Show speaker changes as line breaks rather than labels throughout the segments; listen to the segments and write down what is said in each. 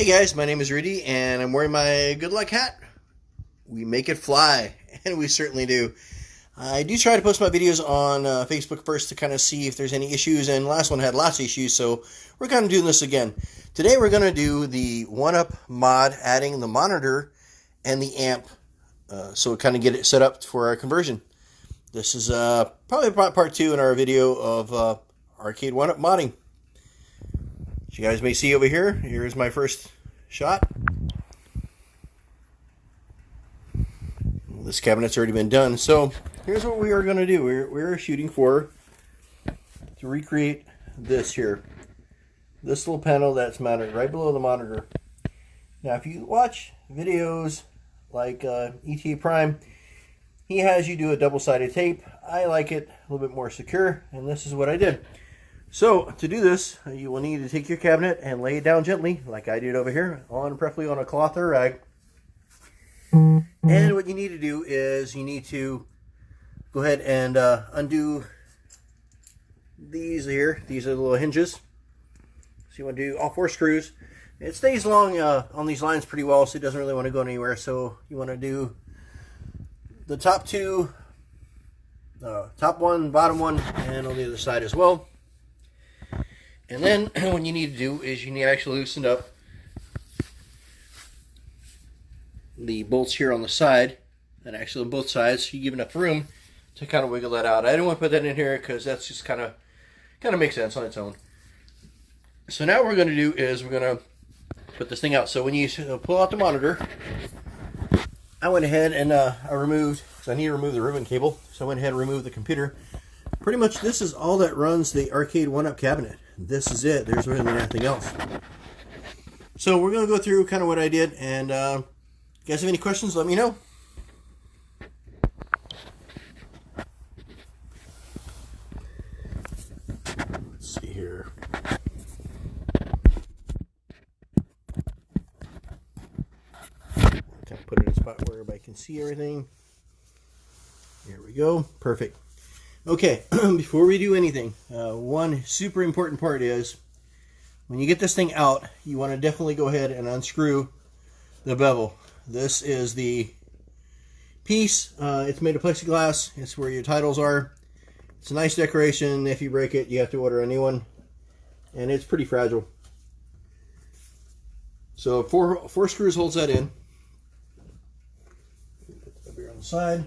Hey guys, my name is Rudy and I'm wearing my good luck hat. We make it fly, and we certainly do. I do try to post my videos on Facebook first to kind of see if there's any issues, and last one had lots of issues, so we're kind of doing this again. Today we're going to do the 1UP mod, adding the monitor and the amp, so we kind of get it set up for our conversion. This is probably part 2 in our video of arcade 1UP modding. As you guys may see over here, here's my first shot. Well, this cabinet's already been done, so here's what we are going to do. We're shooting to recreate this here. This little panel that's mounted right below the monitor. Now, if you watch videos like ETA Prime, he has you do a double-sided tape. I like it a little bit more secure, and this is what I did. So, to do this, you will need to take your cabinet and lay it down gently, like I did over here, preferably on a cloth or a rag. And what you need to do is you need to go ahead and undo these here. These are the little hinges. So you want to do all 4 screws. It stays long on these lines pretty well, so it doesn't really want to go anywhere. So you want to do the top 2, top one, bottom one, and on the other side as well. And then what you need to do is you need to actually loosen up the bolts here on the side, and actually on both sides, so you give enough room to kind of wiggle that out. I didn't want to put that in here because that's just kind of makes sense on its own. So now what we're going to do is we're going to put this thing out. So when you pull out the monitor, I went ahead and I removed, because I need to remove the ribbon cable, so I went ahead and removed the computer. Pretty much this is all that runs the arcade 1UP cabinet. This is it. There's really nothing else. So we're going to go through kind of what I did, and if you guys have any questions, let me know. Let's see here. Kind of put it in a spot where everybody can see everything. There we go. Perfect. Okay, before we do anything, one super important part is when you get this thing out, you want to definitely go ahead and unscrew the bevel. This is the piece. It's made of plexiglass. It's where your titles are. It's a nice decoration. If you break it, you have to order a new one, and it's pretty fragile. So four screws holds that in. Put that over here on the side.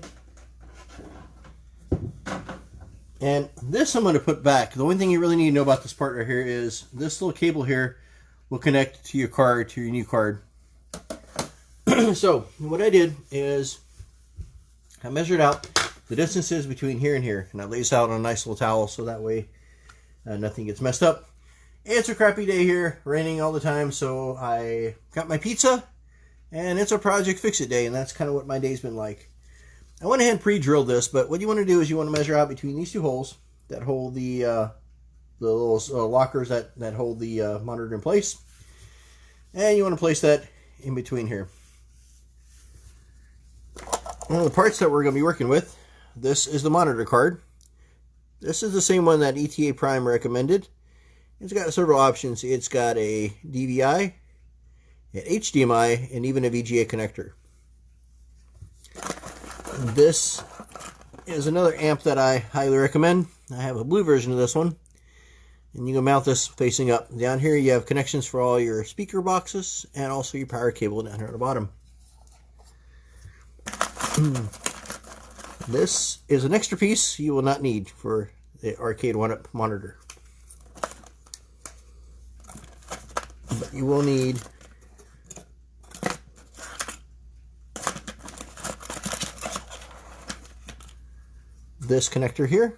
And this I'm going to put back. The only thing you really need to know about this part right here is this little cable here will connect to your card, to your new card. So what I did is I measured out the distances between here and here, and I laid this out on a nice little towel so that way nothing gets messed up. It's a crappy day here, raining all the time, so I got my pizza, and it's a Project Fix-It day, and that's kind of what my day's been like. I went ahead and pre-drilled this, but what you want to do is you want to measure out between these 2 holes that hold the little lockers that hold the monitor in place, and you want to place that in between here. Now the parts that we're going to be working with, this is the monitor card. This is the same one that ETA Prime recommended. It's got several options. It's got a DVI, an HDMI, and even a VGA connector. This is another amp that I highly recommend. I have a blue version of this one, and you can mount this facing up. Down here you have connections for all your speaker boxes and also your power cable down here at the bottom. This is an extra piece you will not need for the arcade 1UP monitor, but you will need this connector here.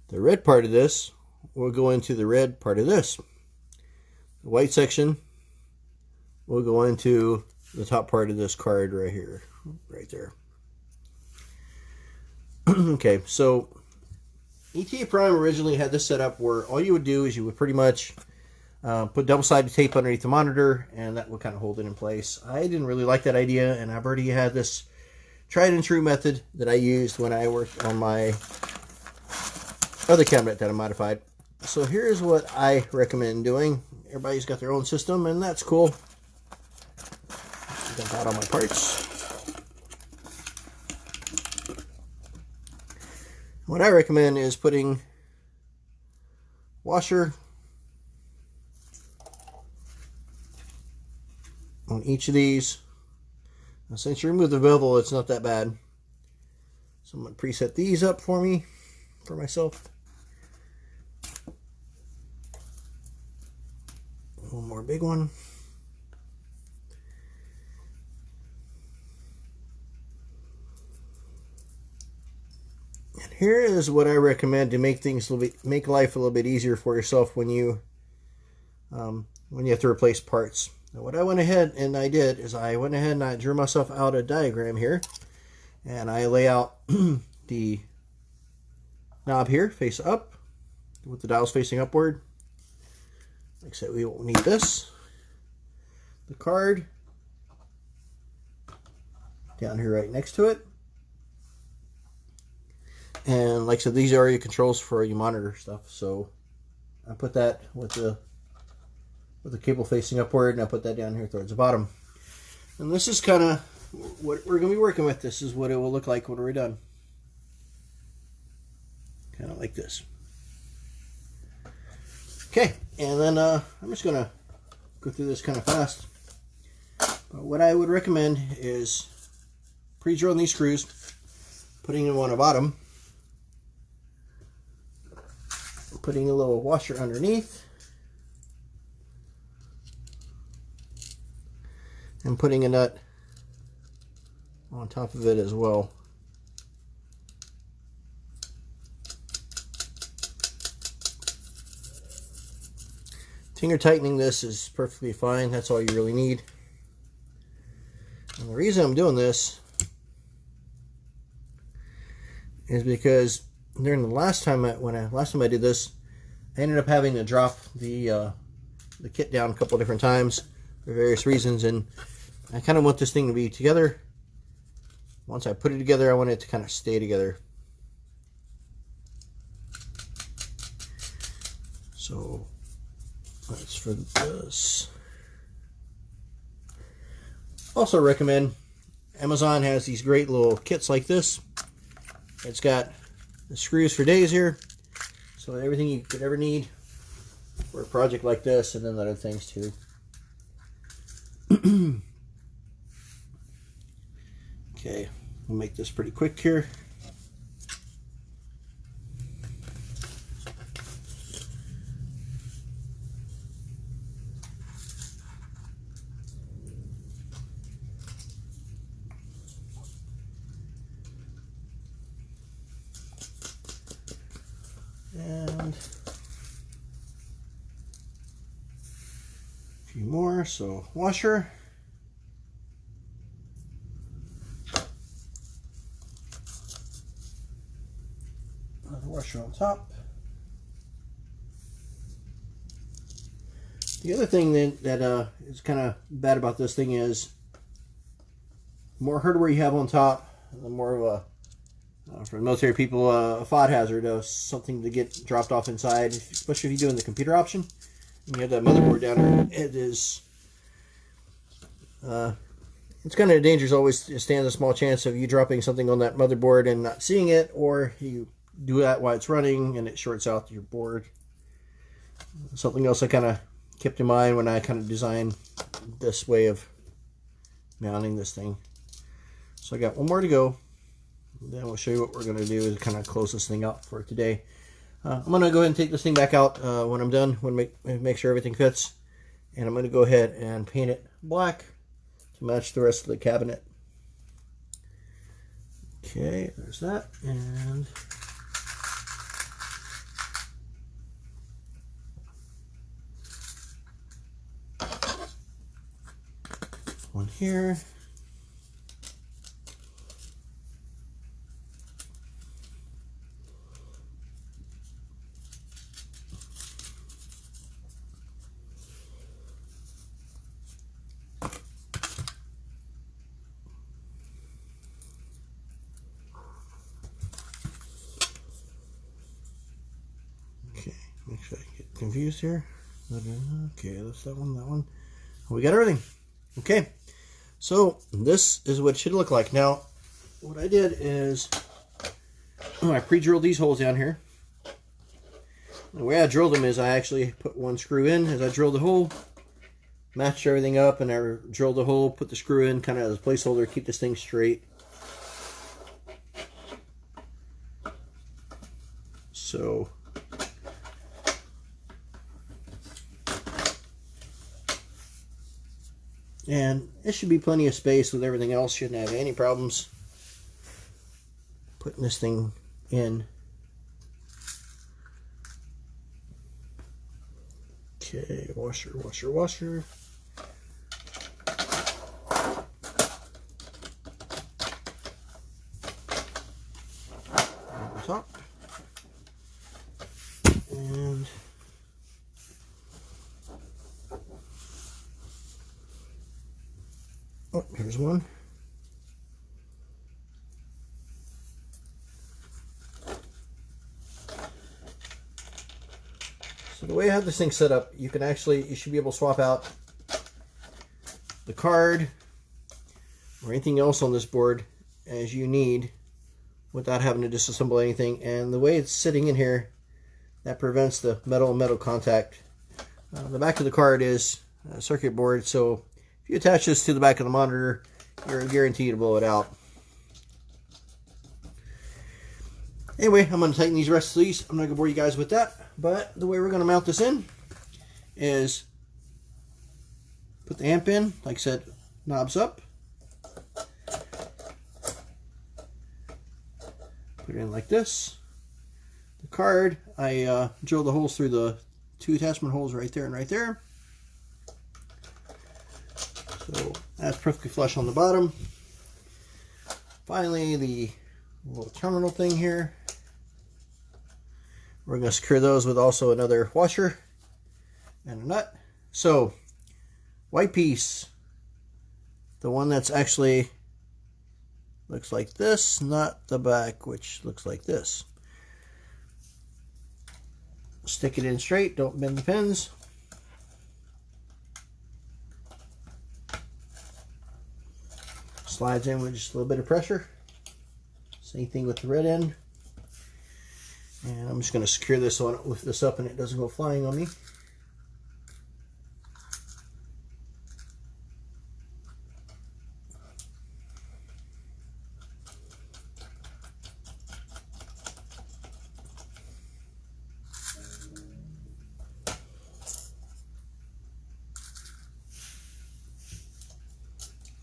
The red part of this will go into the red part of this. The white section will go into the top part of this card right here, right there. Okay, so ETA Prime originally had this set up where all you would do is you would pretty much put double-sided tape underneath the monitor, and that would kind of hold it in place. I didn't really like that idea, and I've already had this tried and true method that I used when I worked on my other cabinet that I modified. So here's what I recommend doing. Everybody's got their own system, and that's cool. Dump out all my parts. What I recommend is putting washer on each of these. Now, since you remove the bevel, it's not that bad. So I'm going to preset these up for myself. One more big one. And here is what I recommend to make things make life a little bit easier for yourself when you have to replace parts. Now, what I went ahead and I did is I went ahead and I drew myself out a diagram here, and I lay out the knob here face up with the dials facing upward. Like I said, we won't need this. The card down here right next to it. And like I said, these are your controls for your monitor stuff. So I put that with the cable facing upward, and I put that down here towards the bottom. And this is kind of what we're going to be working with. This is what it will look like when we're done. Kind of like this. Okay, and then I'm just going to go through this kind of fast. But what I would recommend is pre-drilling these screws, putting them on the bottom, putting a little washer underneath, and putting a nut on top of it as well. Finger tightening this is perfectly fine. That's all you really need. And the reason I'm doing this is because during the last time I did this, I ended up having to drop the kit down a couple of different times for various reasons, and I kind of want this thing to be together. Once I put it together, I want it to kind of stay together. So that's for this. Also recommend, Amazon has these great little kits like this. It's got the screws for days here, so everything you could ever need for a project like this, and then other things too. Okay, we'll make this pretty quick here. And a few more, so washer. Another washer on top. The other thing that is kind of bad about this thing is the more hardware you have on top, the more of a for military people, a FOD hazard, something to get dropped off inside, especially if you're doing the computer option. And you have that motherboard down there. It is, it's kind of dangerous. Always stands a small chance of you dropping something on that motherboard and not seeing it, or you do that while it's running and it shorts out your board. Something else I kind of kept in mind when I kind of designed this way of mounting this thing. So I got one more to go. Then we'll show you what we're going to do to kind of close this thing out for today. I'm going to go ahead and take this thing back out when I'm done, make sure everything fits. And I'm going to go ahead and paint it black to match the rest of the cabinet. Okay, there's that. And one here. Okay, make sure confused here. Okay, that's that one, that one. We got everything. Okay, so this is what it should look like. Now, what I did is I pre-drilled these holes down here. The way I drilled them is I actually put one screw in as I drilled the hole, matched everything up, and I drilled the hole, put the screw in kind of as a placeholder, keep this thing straight. So and it should be plenty of space with everything else. Shouldn't have any problems putting this thing in. Okay, washer, washer, washer. On the top. And oh, here's one. So the way I have this thing set up, you should be able to swap out the card or anything else on this board as you need without having to disassemble anything. And the way it's sitting in here, that prevents the metal contact. The back of the card is a circuit board, so if you attach this to the back of the monitor, you're guaranteed to blow it out. Anyway, I'm going to tighten these rest of these. I'm not going to bore you guys with that, but the way we're going to mount this in is put the amp in, like I said, knobs up. Put it in like this. The card, I drilled the holes through the two attachment holes right there and right there. So that's perfectly flush on the bottom. Finally, the little terminal thing here. We're going to secure those with also another washer and a nut. So, white piece, the one that's actually looks like this, not the back, which looks like this. Stick it in straight, don't bend the pins. Slides in with just a little bit of pressure. Same thing with the red end. And I'm just going to secure this so I don't lift this up and it doesn't go flying on me.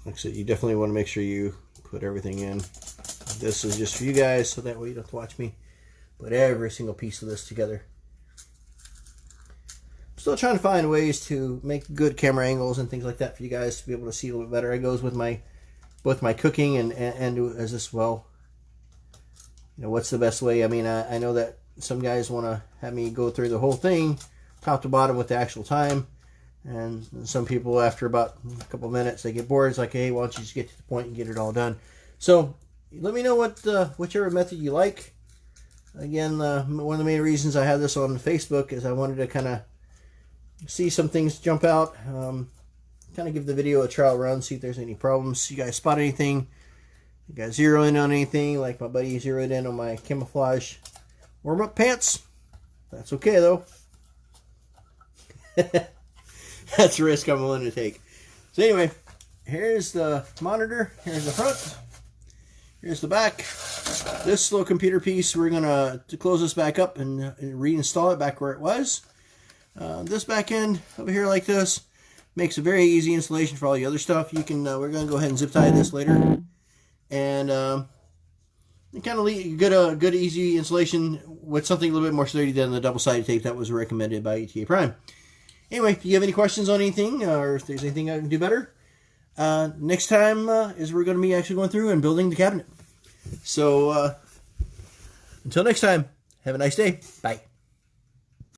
Like I said, you definitely want to make sure you put everything in. This is just for you guys, so that way you don't have to watch me put every single piece of this together. I'm still trying to find ways to make good camera angles and things like that for you guys to be able to see a little bit better. It goes with both my cooking and as well. You know, what's the best way? I mean, I know that some guys want to have me go through the whole thing, top to bottom, with the actual time. And some people, after about a couple minutes, they get bored. It's like, hey, why don't you just get to the point and get it all done? So let me know whichever method you like. Again, one of the main reasons I have this on Facebook is I wanted to kind of see some things jump out, kind of give the video a trial run, see if there's any problems. You guys spot anything? You guys zero in on anything? Like my buddy zeroed in on my camouflage warm-up pants. That's okay though. That's a risk I'm willing to take. So anyway, here's the monitor. Here's the front. Here's the back. This little computer piece, we're going to close this back up and reinstall it back where it was. This back end over here like this makes a very easy installation for all the other stuff. You can we're going to go ahead and zip tie this later. And kind of get a good easy installation with something a little bit more sturdy than the double-sided tape that was recommended by ETA Prime. Anyway, if you have any questions on anything, or if there's anything I can do better, next time is we're going to be actually going through and building the cabinet. So, until next time, have a nice day. Bye.